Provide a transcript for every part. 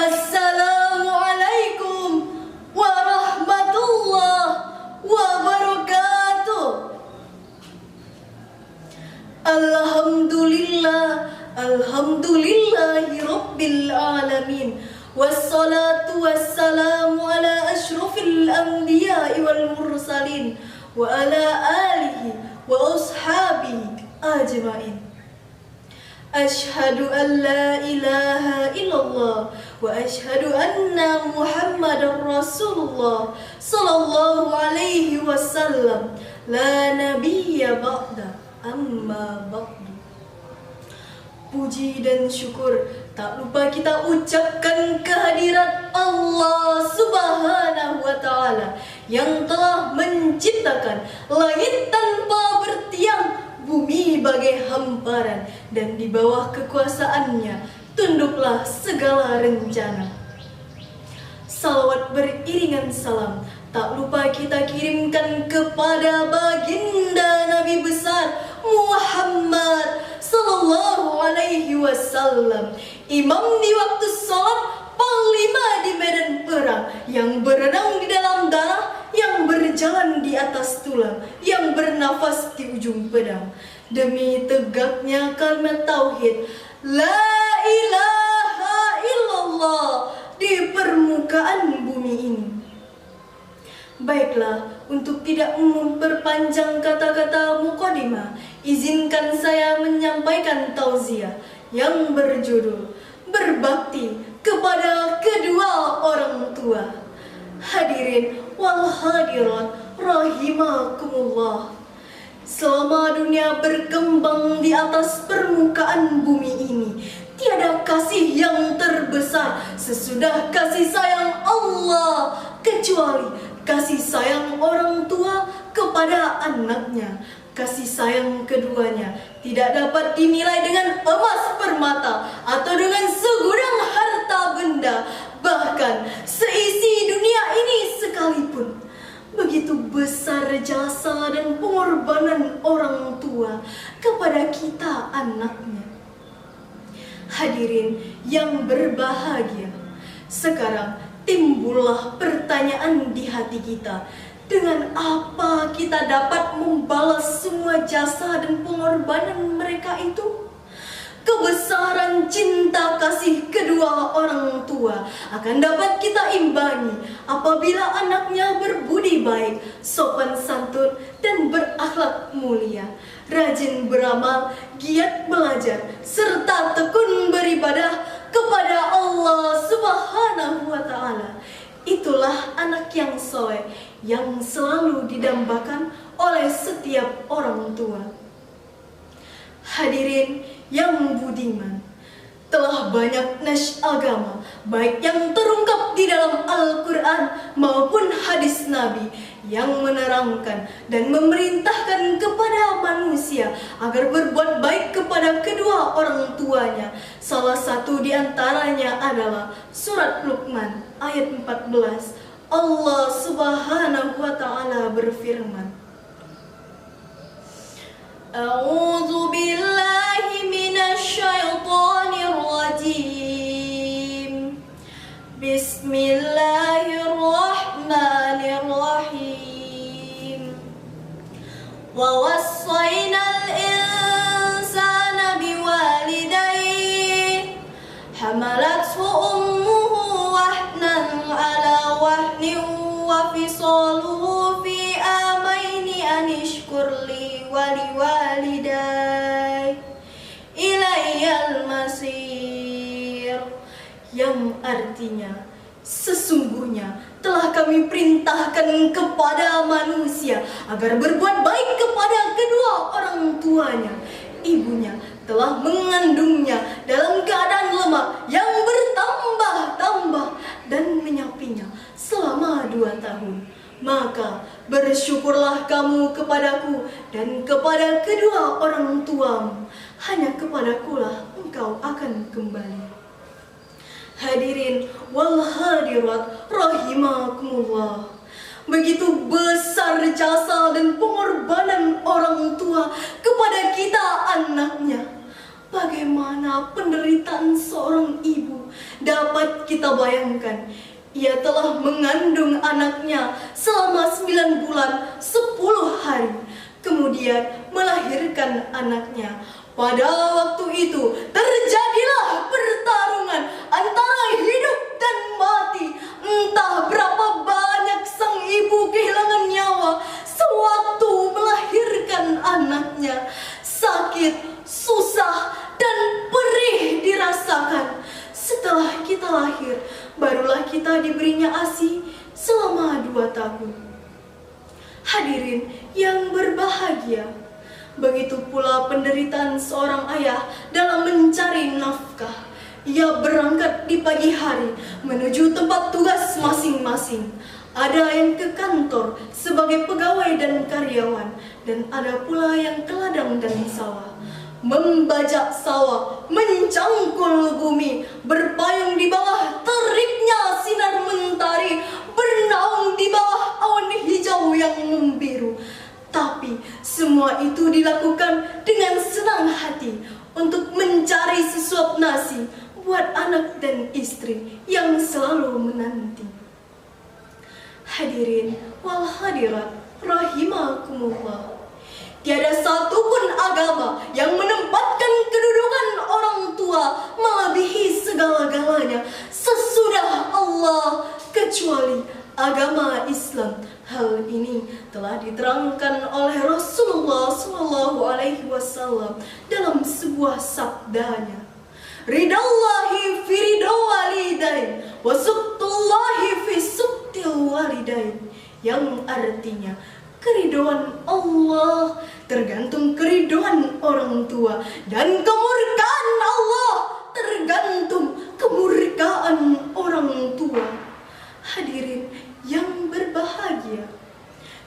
Assalamualaikum warahmatullahi wabarakatuh. Alhamdulillahi rabbil alamin. Wassalatu wassalamu ala ashrafil anbiya'i wal mursalin wa ala alihi wa ashabihi ajma'in. Ashhadu an la ilaha illallah wa ashhadu anna Muhammadar Rasulullah sallallahu alaihi wasallam. La nabiyya ba'da, amma ba'du. Puji dan syukur tak lupa kita ucapkan kehadirat Allah Subhanahu wa Ta'ala yang telah menciptakan langit tanpa bertiang, bumi bagai hamparan, dan di bawah kekuasaannya tunduklah segala rencana. Salawat beriringan salam tak lupa kita kirimkan kepada baginda Nabi besar Muhammad sallallahu alaihi wasallam, imam di waktu salat, panglima di medan perang, yang berenang di dalam darah, yang berjalan di atas tulang, yang bernafas di ujung pedang, demi tegaknya kalimat tauhid la ilaha illallah di permukaan bumi ini. Baiklah, untuk tidak memperpanjang kata-kata mukadimah, izinkan saya menyampaikan tauziah yang berjudul Berbakti kepada kedua orang tua. Hadirin wal hadirat rahimakumullah. Selama dunia berkembang di atas permukaan bumi ini, tiada kasih yang terbesar sesudah kasih sayang Allah, kecuali kasih sayang orang tua kepada anaknya. Kasih sayang keduanya tidak dapat dinilai dengan emas permata atau dengan segudang harta benda, bahkan seisi dunia ini sekalipun. Begitu besar jasa dan pengorbanan orang tua kepada kita anaknya. Hadirin yang berbahagia, sekarang timbullah pertanyaan di hati kita, dengan apa kita dapat membalas semua jasa dan pengorbanan mereka itu? Kebesaran cinta kasih kedua orang tua akan dapat kita imbangi apabila anaknya berbudi baik, sopan santun, dan berakhlak mulia, rajin beramal, giat belajar, serta tekun beribadah kepada Allah Subhanahu wa Ta'ala. Itulah anak yang soleh yang selalu didambakan oleh setiap orang tua. Hadirin yang budiman, telah banyak nas agama, baik yang terungkap di dalam Al-Quran maupun hadis Nabi, yang menerangkan dan memerintahkan kepada manusia agar berbuat baik kepada kedua orang tuanya. Salah satu di antaranya adalah surat Luqman ayat 14. Allah Subhanahu wa Ta'ala berfirman, A'udzu billahi minasy syaithanir rajim. Bismillahirrahmanirrahim. Wa wassaynal insana biwalidayhi hamalathu ummuhu wahnan ala wahnin wa fisaluhu fi amaini an ishkur li wa liwalidayya ilayyal masir, yang artinya sesungguhnya telah kami perintahkan kepada manusia agar berbuat baik kepada kedua orang tuanya. Ibunya telah mengandungnya dalam keadaan lemah yang bertambah-tambah dan menyapinya selama 2 tahun. Maka bersyukurlah kamu kepadaku dan kepada kedua orang tuamu. Hanya kepadakulah engkau akan kembali. Hadirin wal hadirat rahimakumullah. Begitu besar jasa dan pengorbanan orang tua kepada kita anaknya. Bagaimana penderitaan seorang ibu dapat kita bayangkan. Ia telah mengandung anaknya selama 9 bulan 10 hari. Kemudian melahirkan anaknya. Pada waktu itu terjadilah pertarungan antara hidup dan mati. Entah berapa banyak sang ibu kehilangan nyawa sewaktu melahirkan anaknya. Sakit, susah, dan perih dirasakan. Setelah kita lahir, barulah kita diberinya ASI selama 2 tahun. Hadirin yang berbahagia, begitu pula penderitaan seorang ayah dalam mencari nafkah. Ia berangkat di pagi hari menuju tempat tugas masing-masing. Ada yang ke kantor sebagai pegawai dan karyawan, dan ada pula yang ke ladang dan sawah. Membajak sawah, mencangkul bumi, berpayung di bawah teriknya sinar mentari, bernaung di bawah awan hijau yang membiru. Tapi semua itu dilakukan dengan senang hati untuk mencari sesuap nasi buat anak dan istri yang selalu menanti. Hadirin wal hadirat rahimakumullah. Tiada satupun agama yang menempatkan kedudukan orang tua melebihi segala-galanya sesudah Allah kecuali agama Islam. Hal ini telah diterangkan oleh Rasulullah SAW dalam sebuah sabdanya. Ridallahi fi ridha walidain wa suktullahi fi suktil walidain, yang artinya keriduan Allah tergantung keriduan orang tua, dan kemurkaan Allah tergantung kemurkaan orang tua. Hadirin yang berbahagia,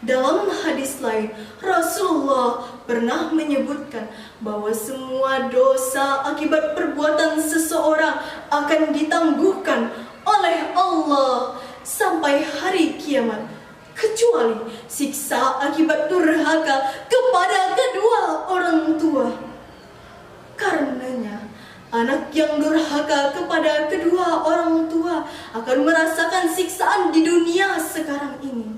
dalam hadis lain Rasulullah pernah menyebutkan bahwa semua dosa akibat perbuatan seseorang akan ditangguhkan oleh Allah sampai hari kiamat, kecuali siksa akibat durhaka kepada kedua orang tua. Karenanya anak yang durhaka kepada kedua orang tua akan merasakan siksaan di dunia sekarang ini.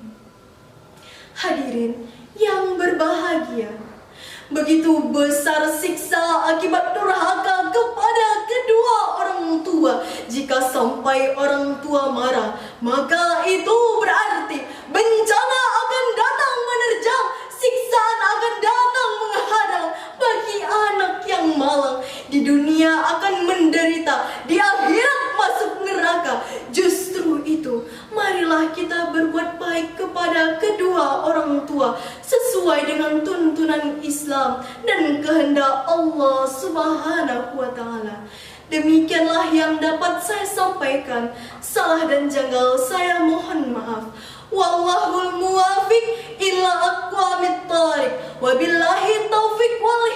Hadirin yang berbahagia, begitu besar siksa akibat durhaka kepada kedua orang tua. Jika sampai orang tua marah, maka itu berarti bencana akan datang menerjang, siksaan akan datang menghadang bagi anak yang malang. Di dunia akan menderita, di akhirat masuk neraka. Justru itu, marilah kita berbuat baik kepada kedua orang tua sesuai dengan tuntunan Islam dan kehendak Allah Subhanahu wa Ta'ala. Demikianlah yang dapat saya sampaikan. Salah dan janggal saya mohon maaf. Wallahul muwafiq ila aqwamit thariq. Wabillahi taufiq wal